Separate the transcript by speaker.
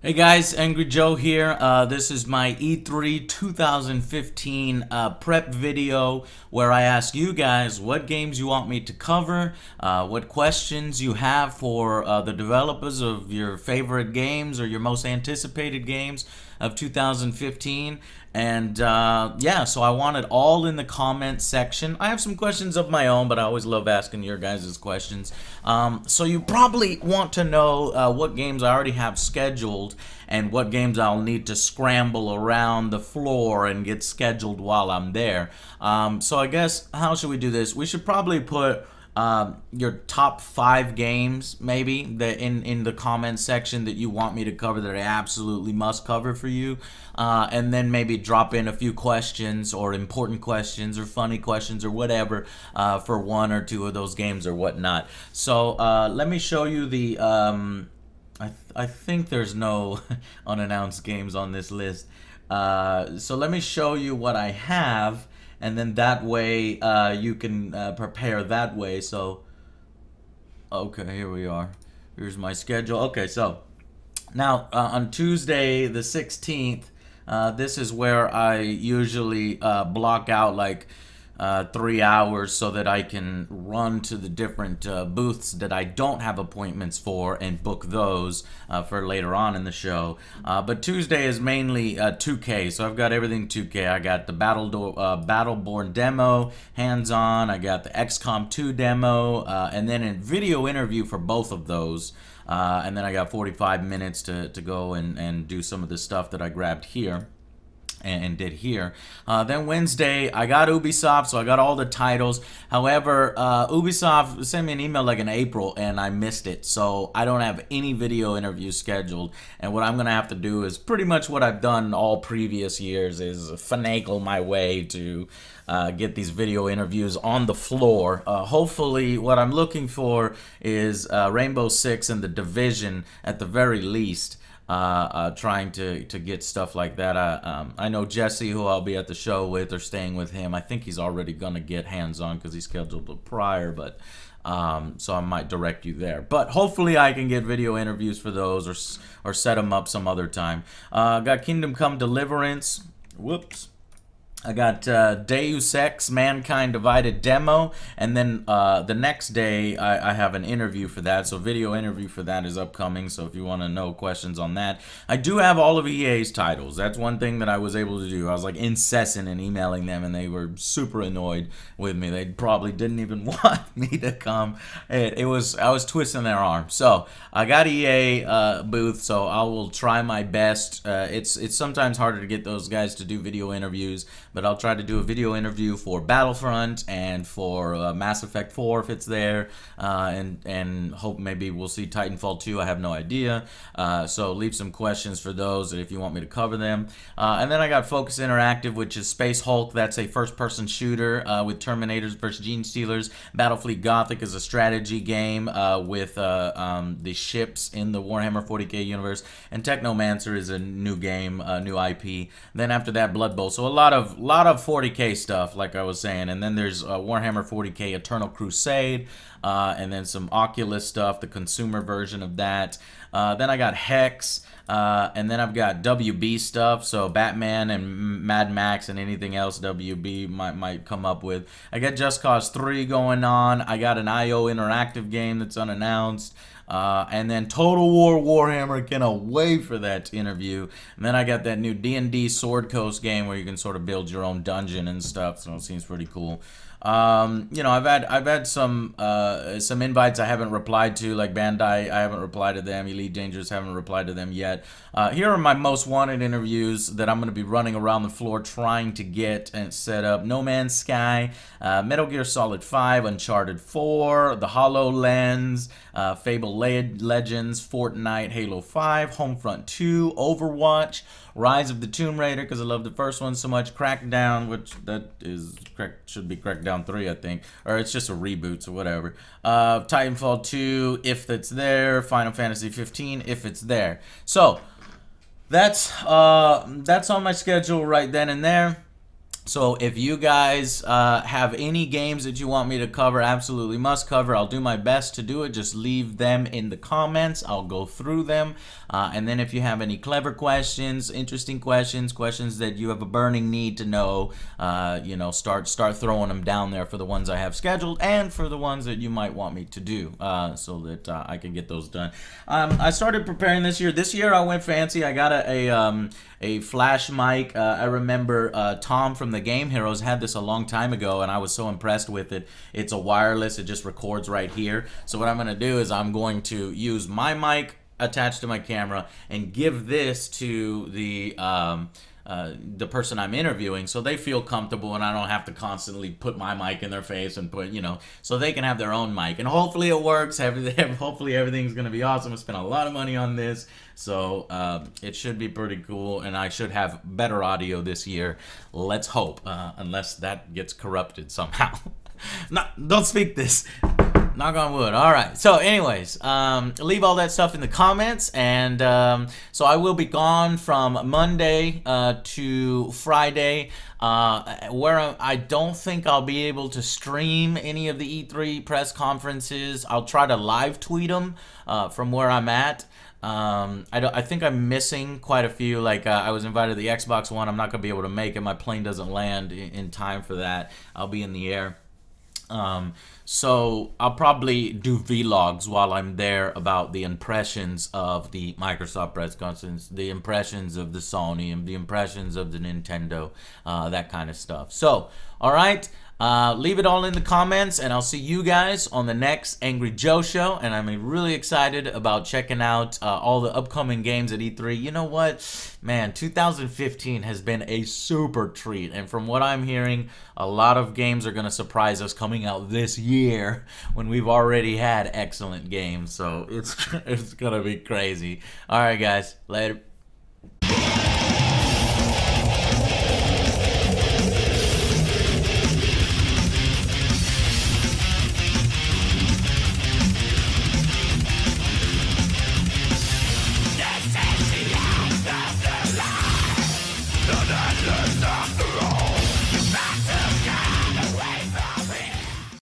Speaker 1: Hey guys, Angry Joe here. This is my E3 2015 prep video where I ask you guys what games you want me to cover, what questions you have for the developers of your favorite games or your most anticipated games of 2015. And yeah, so I want it all in the comment section. I have some questions of my own, but I always love asking your guys' questions. So you probably want to know what games I already have scheduled and what games I'll need to scramble around the floor and get scheduled while I'm there. So I guess, how should we do this? We should probably put your top 5 games maybe that in the comment section that you want me to cover, that I absolutely must cover for you, and then maybe drop in a few questions or important questions or funny questions or whatever for one or two of those games or whatnot. So let me show you the I think there's no unannounced games on this list, so let me show you what I have, and then that way you can prepare that way. So okay, here we are. Here's my schedule. Okay, so now on Tuesday the 16th, this is where I usually block out like 3 hours so that I can run to the different booths that I don't have appointments for and book those for later on in the show. But Tuesday is mainly 2K, so I've got everything 2K. I got the Battleborn demo, hands-on. I got the XCOM 2 demo, and then a video interview for both of those. And then I got 45 minutes to go and do some of the stuff that I grabbed here and did here. Then Wednesday, I got Ubisoft, so I got all the titles. However, Ubisoft sent me an email like in April, and I missed it, so I don't have any video interviews scheduled. And what I'm gonna have to do is pretty much what I've done all previous years, is finagle my way to get these video interviews on the floor. Hopefully, what I'm looking for is Rainbow Six and The Division at the very least. Trying to get stuff like that. I know Jesse, who I'll be at the show with, or staying with him. I think he's already gonna get hands-on because he scheduled it prior, but so I might direct you there. But hopefully I can get video interviews for those, or set them up some other time. Got Kingdom Come Deliverance. Whoops. I got Deus Ex Mankind Divided demo, and then the next day I have an interview for that, so video interview for that is upcoming, so if you want to know questions on that. I do have all of EA's titles. That's one thing that I was able to do. I was like incessant in emailing them, and they were super annoyed with me. They probably didn't even want me to come. I was twisting their arm. So I got EA booth, so I will try my best. It's sometimes harder to get those guys to do video interviews, but I'll try to do a video interview for Battlefront and for Mass Effect 4 if it's there, and hope maybe we'll see Titanfall 2. I have no idea, so leave some questions for those if you want me to cover them. And then I got Focus Interactive, which is Space Hulk. That's a first-person shooter with Terminators versus Gene Stealers. Battlefleet Gothic is a strategy game with the ships in the Warhammer 40k universe, and Technomancer is a new game, new IP. Then after that, Blood Bowl. So a lot of 40k stuff, like I was saying. And then there's Warhammer 40k Eternal Crusade, and then some Oculus stuff, the consumer version of that. Then I got Hex, and then I've got WB stuff, so Batman and Mad Max and anything else WB might come up with. I got Just Cause 3 going on. I got an IO interactive game that's unannounced. And then Total War Warhammer, cannot wait for that interview. And then I got that new D&D Sword Coast game where you can sort of build your own dungeon and stuff, so it seems pretty cool. You know, I've had some invites I haven't replied to, like Bandai. I haven't replied to them. Elite Dangerous, haven't replied to them yet. Here are my most wanted interviews that I'm going to be running around the floor trying to get and set up: No Man's Sky, Metal Gear Solid 5, Uncharted 4, The HoloLens, Fable Legends, Fortnite, Halo 5, Homefront 2, Overwatch, Rise of the Tomb Raider, because I love the first one so much, Crackdown, which should be Crackdown 3, I think, or it's just a reboot, so whatever. Titanfall 2, if it's there. Final Fantasy 15, if it's there. So that's on my schedule right then and there. So if you guys have any games that you want me to cover, absolutely must cover, I'll do my best to do it. Just leave them in the comments. I'll go through them. And then if you have any clever questions, interesting questions, questions that you have a burning need to know, you know, start throwing them down there for the ones I have scheduled and for the ones that you might want me to do, so that I can get those done. I started preparing this year. This year I went fancy. I got a flash mic. I remember Tom from the Game Heroes had this a long time ago, and I was so impressed with it. It's a wireless. It just records right here. So what I'm going to do is I'm going to use my mic attached to my camera and give this to the person I'm interviewing, so they feel comfortable and I don't have to constantly put my mic in their face and put, you know, so they can have their own mic. And hopefully it works. Hopefully everything's going to be awesome. I spent a lot of money on this, so it should be pretty cool, and I should have better audio this year. Let's hope, unless that gets corrupted somehow. Don't speak this. Knock on wood. All right. So anyways, leave all that stuff in the comments. And so I will be gone from Monday to Friday, where I don't think I'll be able to stream any of the E3 press conferences. I'll try to live tweet them from where I'm at. I think I'm missing quite a few. Like I was invited to the Xbox One. I'm not going to be able to make it. My plane doesn't land in time for that. I'll be in the air. So I'll probably do vlogs while I'm there about the impressions of the Microsoft press conference, the impressions of the Sony, and the impressions of the Nintendo, that kind of stuff. So, all right, leave it all in the comments, and I'll see you guys on the next Angry Joe show. And I'm really excited about checking out all the upcoming games at E3. You know what, man, 2015 has been a super treat, and from what I'm hearing, a lot of games are going to surprise us coming out this year when we've already had excellent games. So it's going to be crazy. All right, guys, later.